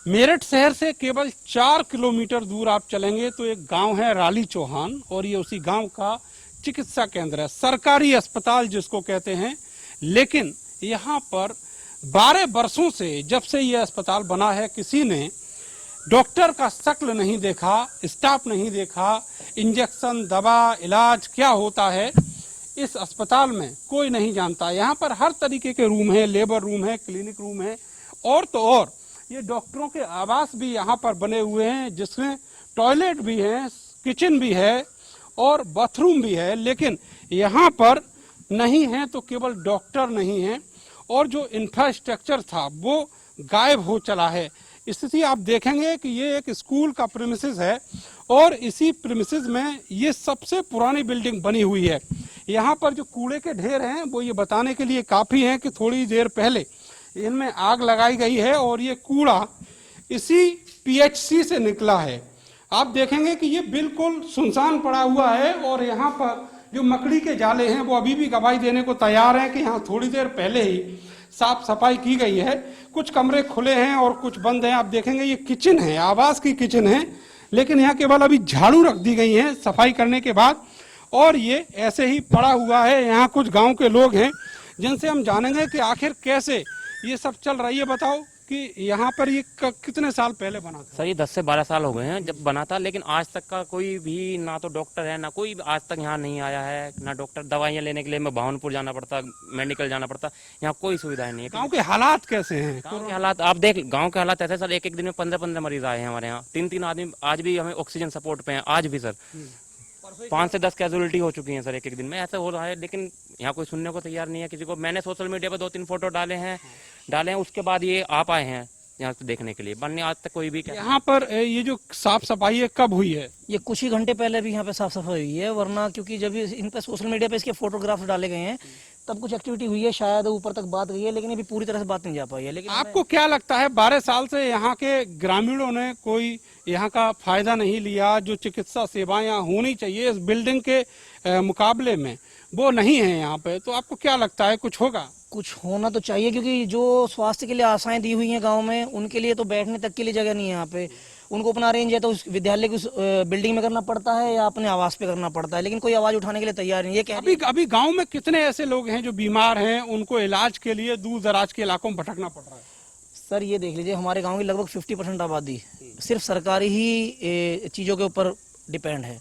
मेरठ शहर से केवल 4 किलोमीटर दूर आप चलेंगे तो एक गांव है राली चौहान और ये उसी गांव का चिकित्सा केंद्र है, सरकारी अस्पताल जिसको कहते हैं। लेकिन यहाँ पर 12 वर्षों से जब से ये अस्पताल बना है किसी ने डॉक्टर का शक्ल नहीं देखा, स्टाफ नहीं देखा, इंजेक्शन दवा इलाज क्या होता है इस अस्पताल में कोई नहीं जानता। यहाँ पर हर तरीके के रूम है, लेबर रूम है, क्लिनिक रूम है और तो और ये डॉक्टरों के आवास भी यहाँ पर बने हुए हैं जिसमें टॉयलेट भी है, किचन भी है और बाथरूम भी है। लेकिन यहाँ पर नहीं है तो केवल डॉक्टर नहीं है और जो इंफ्रास्ट्रक्चर था वो गायब हो चला है। स्थिति आप देखेंगे कि ये एक स्कूल का प्रीमिसेस है और इसी प्रीमिसेस में ये सबसे पुरानी बिल्डिंग बनी हुई है। यहाँ पर जो कूड़े के ढेर हैं वो ये बताने के लिए काफ़ी हैं कि थोड़ी देर पहले इनमें आग लगाई गई है और ये कूड़ा इसी पीएचसी से निकला है। आप देखेंगे कि ये बिल्कुल सुनसान पड़ा हुआ है और यहाँ पर जो मकड़ी के जाले हैं वो अभी भी गवाही देने को तैयार हैं कि यहाँ थोड़ी देर पहले ही साफ सफाई की गई है। कुछ कमरे खुले हैं और कुछ बंद हैं। आप देखेंगे ये किचन है, आवास की किचन है, लेकिन यहाँ केवल अभी झाड़ू रख दी गई है सफाई करने के बाद और ये ऐसे ही पड़ा हुआ है। यहाँ कुछ गांव के लोग हैं जिनसे हम जानेंगे कि आखिर कैसे ये सब चल रहा है। ये बताओ कि यहाँ पर ये कितने साल पहले बना था? सर ये 10 से 12 साल हो गए हैं जब बना था, लेकिन आज तक का कोई भी ना तो डॉक्टर है ना कोई आज तक यहाँ नहीं आया है ना डॉक्टर। दवाइयाँ लेने के लिए मैं भावनपुर जाना पड़ता, मेडिकल जाना पड़ता, यहाँ कोई सुविधा नहीं है। गांव के हालात कैसे हैं? गांव के हालात आप देख, गांव के हालात ऐसे सर, एक दिन में 15-15 मरीज आए हैं हमारे यहाँ, 3-3 आदमी आज भी हमें ऑक्सीजन सपोर्ट पे हैं आज भी सर। 5 से 10 कैजुअलिटी हो चुकी हैं सर एक दिन में, ऐसा हो रहा है। लेकिन यहाँ कोई सुनने को तैयार नहीं है किसी को। मैंने सोशल मीडिया पर 2-3 फोटो डाले हैं, उसके बाद ये आप आए हैं यहाँ से देखने के लिए, बनने आज तक कोई भी। यहाँ पर ये जो साफ सफाई है कब हुई है? ये कुछ ही घंटे पहले भी यहाँ पे साफ सफाई हुई है, वरना क्योंकि जब इन पे सोशल मीडिया पे इसके फोटोग्राफ्स डाले गए हैं तब कुछ एक्टिविटी हुई है, शायद ऊपर तक बात गई है, लेकिन अभी पूरी तरह से बात नहीं जा पाई है। लेकिन आपको क्या लगता है 12 साल से यहाँ के ग्रामीणों ने कोई यहाँ का फायदा नहीं लिया? जो चिकित्सा सेवाएं यहाँ होनी चाहिए इस बिल्डिंग के मुकाबले में वो नहीं है यहाँ पे, तो आपको क्या लगता है कुछ होगा? कुछ होना तो चाहिए, क्योंकि जो स्वास्थ्य के लिए आशाएं दी हुई हैं गांव में, उनके लिए तो बैठने तक के लिए जगह नहीं है यहाँ पे। उनको अपना अरेंज है तो उस विद्यालय की उस बिल्डिंग में करना पड़ता है या अपने आवास पे करना पड़ता है, लेकिन कोई आवाज उठाने के लिए तैयार नहीं है। अभी गांव में कितने ऐसे लोग हैं जो बीमार हैं, उनको इलाज के लिए दूर दराज के इलाकों में भटकना पड़ रहा है? सर ये देख लीजिए, हमारे गाँव की लगभग 50% आबादी सिर्फ सरकारी ही चीजों के ऊपर डिपेंड है।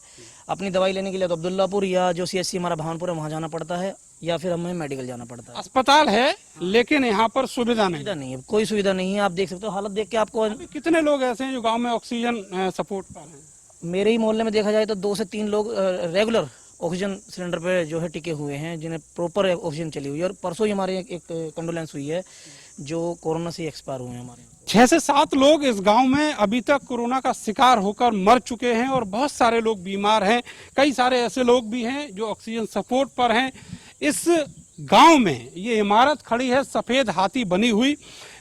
अपनी दवाई लेने के लिए तो अब्दुल्लापुर या जो सीएचसी हमारा भावनपुर है वहाँ जाना पड़ता है या फिर हमें मेडिकल जाना पड़ता है। अस्पताल है लेकिन यहाँ पर सुविधा नहीं है, कोई सुविधा नहीं है। आप देख सकते हो हालत देख के आपको। कितने लोग ऐसे हैं जो गांव में ऑक्सीजन सपोर्ट पर हैं? मेरे ही मोहल्ले में देखा जाए तो 2 से 3 लोग रेगुलर ऑक्सीजन सिलेंडर पे जो है टिके हुए हैं, जिन्हें प्रॉपर ऑक्सीजन चली हुई है। और परसों ही हमारे एक कंडोलेंस हुई है जो कोरोना से एक्सपायर हुए हैं। हमारे 6 से 7 लोग इस गांव में अभी तक कोरोना का शिकार होकर मर चुके हैं और बहुत सारे लोग बीमार हैं। कई सारे ऐसे लोग भी हैं जो ऑक्सीजन सपोर्ट पर हैं। इस गांव में ये इमारत खड़ी है सफेद हाथी बनी हुई,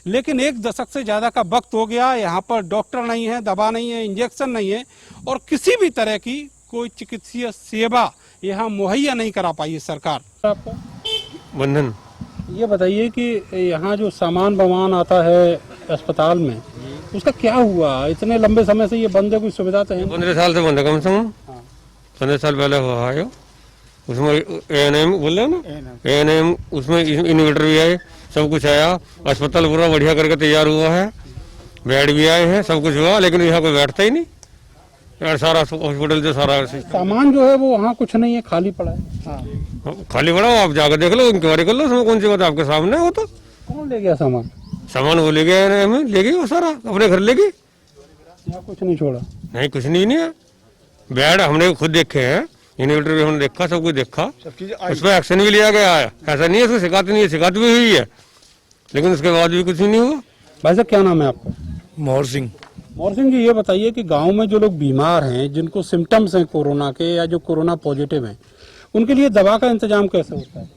लेकिन 1 दशक से ज्यादा का वक्त हो गया। यहाँ पर डॉक्टर नहीं है, दवा नहीं है, इंजेक्शन नहीं है और किसी भी तरह की कोई चिकित्सीय सेवा यहाँ मुहैया नहीं करा पाई है सरकार। आपका बंधन, ये बताइए कि यहाँ जो सामान बमान आता है अस्पताल में उसका क्या हुआ? इतने लंबे समय से ये बंद है, कोई सुविधा तो है? 15 साल से बंद है कम से कम। 15 साल पहले हुआ है उसमें एएनएम बोल रहे ना, एएनएम उसमें इन्वर्टर भी आए, सब कुछ आया। अस्पताल पूरा बढ़िया करके तैयार हुआ है, बेड भी आए हैं, सब कुछ हुआ, लेकिन यहाँ कोई बैठता ही नहीं यार। सारा हॉस्पिटल जो सारा सामान जो है वो वहाँ कुछ नहीं है, खाली पड़ा है। हाँ खाली पड़ा हो, आप जाकर देख लो, इंक्वायरी कर लो, उसमें कौन सी बात आपके सामने हो। तो कौन ले गया सामान? सामान वो ले गए, हमें ले गई वो सारा, अपने घर ले गई, यहाँ कुछ नहीं छोड़ा? नहीं कुछ नहीं है। बेड हमने खुद देखे हैं, इन्वर्टर भी हमने देखा, सब कुछ देखा, उस पर एक्शन भी लिया गया है। ऐसा नहीं है उसको शिकायत नहीं है, शिकायत भी हुई है, लेकिन उसके बाद भी कुछ नहीं हुआ। भाई साहब क्या नाम है आपका? मोहर सिंह। मोहर सिंह जी, ये बताइए कि गांव में जो लोग बीमार हैं, जिनको सिम्टम्स हैं कोरोना के या जो कोरोना पॉजिटिव हैं, उनके लिए दवा का इंतजाम कैसे होता है?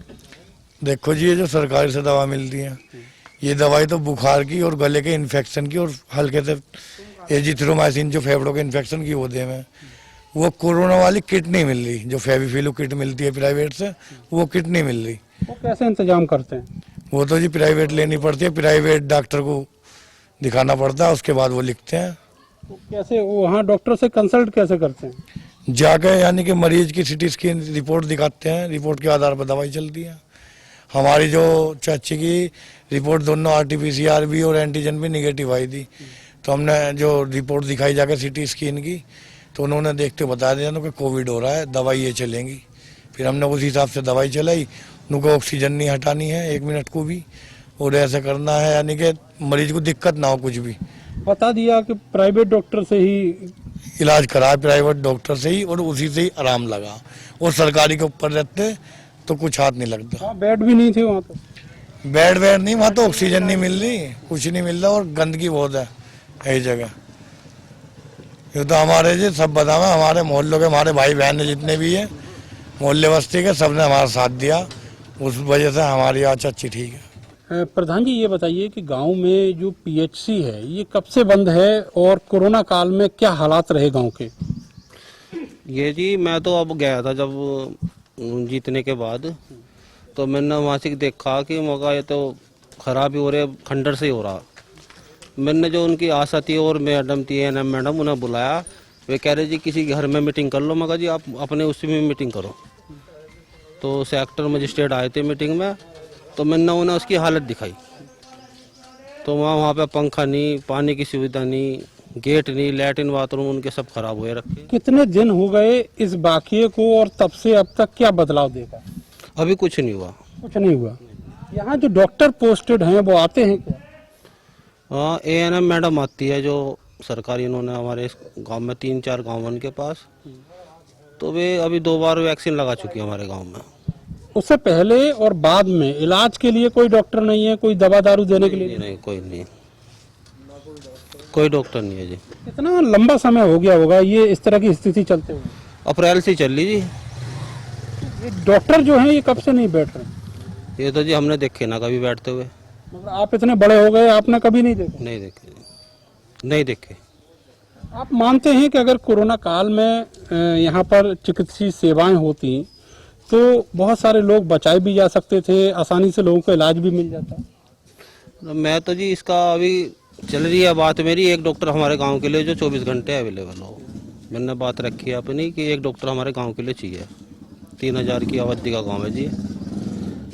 देखो जी, ये जो सरकारी से दवा मिलती है, ये दवाई तो बुखार की और गले के इन्फेक्शन की और हल्के से एजिथ्रोमाइसिन जो फेफड़ों के इन्फेक्शन की वो दे में। वो कोरोना वाली किट नहीं मिल रही, जो फेविफिलू किट मिलती है प्राइवेट से, वो किट नहीं मिल रही। वो कैसे इंतजाम करते हैं? वो तो जी प्राइवेट लेनी पड़ती है, प्राइवेट डॉक्टर को दिखाना पड़ता है, उसके बाद वो लिखते हैं। तो कैसे वहाँ डॉक्टर से कंसल्ट कैसे करते हैं? जाकर यानी कि मरीज की सिटी स्कैन रिपोर्ट दिखाते हैं, रिपोर्ट के आधार पर दवाई चलती है। हमारी जो चाची की रिपोर्ट दोनों RT-PCR भी और एंटीजन भी निगेटिव आई थी, तो हमने जो रिपोर्ट दिखाई जाकर सिटी स्कैन की, तो उन्होंने देखते बता दिया कि कोविड हो रहा है, दवाई ये चलेंगी। फिर हमने उस हिसाब से दवाई चलाई। उनको ऑक्सीजन नहीं हटानी है 1 मिनट को भी, और ऐसा करना है यानी कि मरीज को दिक्कत ना हो कुछ भी। बता दिया कि प्राइवेट डॉक्टर से ही इलाज कराए, प्राइवेट डॉक्टर से ही, और उसी से ही आराम लगा। और सरकारी के ऊपर रहते तो कुछ हाथ नहीं लगता। वहाँ बेड भी नहीं थे वहाँ तो। बेड वेड नहीं, वहाँ तो ऑक्सीजन नहीं मिल रही, कुछ नहीं मिल रहा, और गंदगी बहुत है यही जगह। ये तो हमारे जी सब बतावे, हमारे मोहल्लों के हमारे भाई बहन जितने भी है मोहल्ले बस्ती के, सबने हमारा साथ दिया। उस वजह से हमारी आज अच्छी ठीक है। प्रधान जी, ये बताइए कि गांव में जो PHC है ये कब से बंद है और कोरोना काल में क्या हालात रहे गांव के? ये जी मैं तो अब गया था जब जीतने के बाद, तो मैंने वहाँ से देखा कि मौका ये तो खराब ही हो रहा है, खंडर से ही हो रहा। मैंने जो उनकी आशा थी और मैडम थी एनएम मैडम, उन्हें बुलाया। वे कह रहे जी किसी घर में मीटिंग कर लो। मगर जी आप अपने उसी में मीटिंग करो। तो सेक्टर मजिस्ट्रेट आए थे मीटिंग में, तो मैंने उन्हें उसकी हालत दिखाई। तो वहाँ पे पंखा नहीं, पानी की सुविधा नहीं, गेट नहीं, लैट्रिन बाथरूम उनके सब खराब हुए रखे। कितने दिन हो गए इस बाकिये को और तब से अब तक क्या बदलाव देखा? अभी कुछ नहीं हुआ। कुछ नहीं हुआ। यहाँ जो डॉक्टर पोस्टेड हैं वो आते हैं क्या? हाँ, ANM मैडम आती है जो सरकारी, इन्होंने हमारे इस गांव में 3-4 गांव हैं उनके पास। तो वे अभी 2 बार वैक्सीन लगा चुकी है हमारे गांव में। उससे पहले और बाद में इलाज के लिए कोई डॉक्टर नहीं है, कोई दवा दारू देने के लिए? नहीं, कोई नहीं, कोई डॉक्टर नहीं है जी। कितना लंबा समय हो गया होगा ये इस तरह की स्थिति चलते हुए? अप्रैल से चल रही जी। ये डॉक्टर जो हैं ये कब से नहीं बैठ रहे? ये तो जी हमने देखे ना कभी बैठते हुए। मतलब आप इतने बड़े हो गए, आपने कभी नहीं देखा? नहीं देखे, नहीं देखे। आप मानते हैं कि अगर कोरोना काल में यहाँ पर चिकित्सीय सेवाएं होती तो बहुत सारे लोग बचाए भी जा सकते थे, आसानी से लोगों को इलाज भी मिल जाता? तो मैं तो जी इसका अभी चल रही है बात मेरी, एक डॉक्टर हमारे गांव के लिए जो 24 घंटे अवेलेबल हो। मैंने बात रखी है अपनी कि एक डॉक्टर हमारे गांव के लिए चाहिए। 3000 की आबादी का गांव है जी।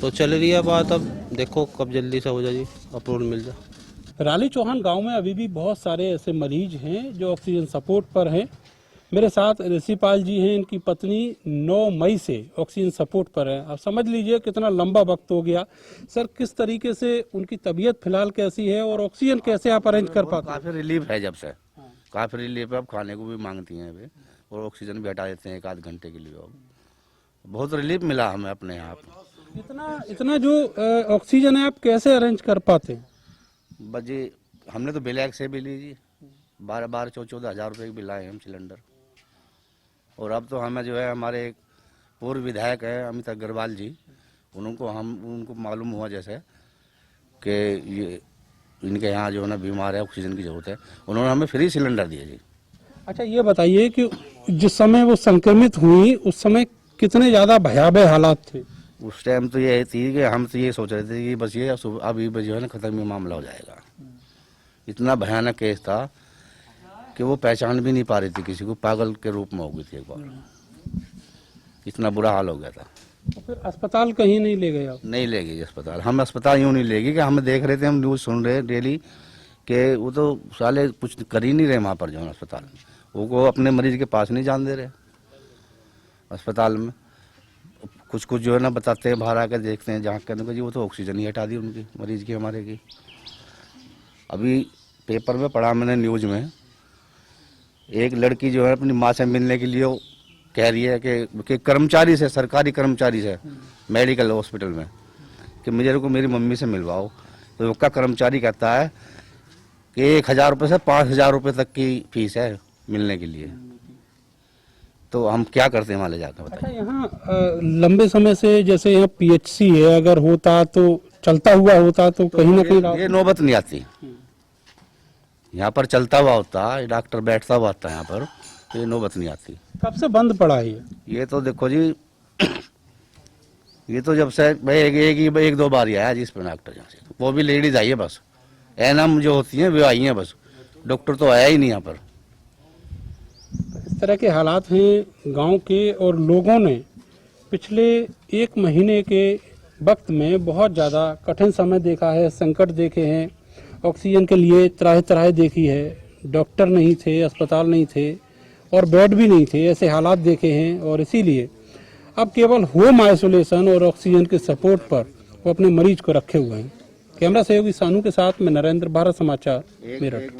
तो चल रही है बात, अब देखो कब जल्दी से हो जाए जी, अप्रूवल मिल जाए। राली चौहान गांव में अभी भी बहुत सारे ऐसे मरीज हैं जो ऑक्सीजन सपोर्ट पर हैं। मेरे साथ ऋषिपाल जी हैं, इनकी पत्नी 9 मई से ऑक्सीजन सपोर्ट पर है। आप समझ लीजिए कितना लंबा वक्त हो गया। सर, किस तरीके से उनकी तबीयत फिलहाल कैसी है और ऑक्सीजन कैसे आप अरेंज कर पाते हैं? काफ़ी रिलीफ है, जब से काफ़ी रिलीफ है। अब खाने को भी मांगती हैं वे, और ऑक्सीजन भी हटा देते हैं 1-8 घंटे के लिए। अब बहुत रिलीफ मिला हमें अपने यहाँ पे। इतना जो ऑक्सीजन है आप कैसे अरेंज कर पाते हैं? बस जी हमने तो ब्लैक से भी ली जी, 12-14 हज़ार रुपये की बिल आए हम सिलेंडर। और अब तो हमें जो है हमारे एक पूर्व विधायक है अमित अग्रवाल जी, उनको मालूम हुआ जैसे कि ये इनके यहाँ जो है ना बीमार है, ऑक्सीजन की ज़रूरत है, उन्होंने हमें फ्री सिलेंडर दिए जी। अच्छा, ये बताइए कि जिस समय वो संक्रमित हुई उस समय कितने ज़्यादा भयावह हालात थे? उस टाइम तो ये थी कि हम तो ये सोच रहे थे कि बस ये अभी जो है ना खत्म ही मामला हो जाएगा। इतना भयानक केस था कि वो पहचान भी नहीं पा रही थी किसी को, पागल के रूप में हो गई थी एक बार। इतना बुरा हाल हो गया था। तो फिर अस्पताल कहीं नहीं ले गए आप? नहीं ले गई अस्पताल। हम अस्पताल यूँ नहीं ले गए कि हम देख रहे थे, हम न्यूज़ सुन रहे डेली कि वो तो साले कुछ कर ही नहीं रहे वहाँ पर जो है अस्पताल में। वो अपने मरीज के पास नहीं जान दे रहे अस्पताल में। कुछ जो है ना बताते हैं, बाहर आकर देखते हैं, जाँच करने को जी वो तो ऑक्सीजन ही हटा दी उनकी, मरीज की, हमारे की। अभी पेपर में पढ़ा मैंने न्यूज़ में, एक लड़की जो है अपनी माँ से मिलने के लिए वो कह रही है कि कर्मचारी से, सरकारी कर्मचारी से मेडिकल हॉस्पिटल में कि मुझे को मेरी मम्मी से मिलवाओ। तो उसका कर्मचारी कहता है कि 1000 रुपये से 5000 रुपये तक की फीस है मिलने के लिए। तो हम क्या करते हैं वहाँ ले जाकर, अच्छा, बताइए। यहाँ लंबे समय से जैसे यहाँ PHC है, अगर होता तो चलता हुआ होता तो कहीं ना कहीं ये नौबत नहीं आती। यहाँ पर चलता हुआ होता, डॉक्टर बैठता हुआ होता है यहाँ पर, तो ये नौबत नहीं आती। कब से बंद पड़ा है ये तो देखो जी ये तो जब से भाई एक 2 बार ही आया जिस पर डॉक्टर यहाँ से, वो भी लेडीज आई है बस, एएनएम जो होती हैं वे आई हैं, बस डॉक्टर तो आया ही नहीं यहाँ पर। इस तरह के हालात हैं गांव के, और लोगों ने पिछले 1 महीने के वक्त में बहुत ज़्यादा कठिन समय देखा है, संकट देखे हैं, ऑक्सीजन के लिए त्राह त्राह देखी है, डॉक्टर नहीं थे, अस्पताल नहीं थे और बेड भी नहीं थे, ऐसे हालात देखे हैं। और इसीलिए अब केवल होम आइसोलेशन और ऑक्सीजन के सपोर्ट पर वो अपने मरीज को रखे हुए हैं। कैमरा सहयोगी सानू के साथ में नरेंद्र, भारत समाचार, मेरठ।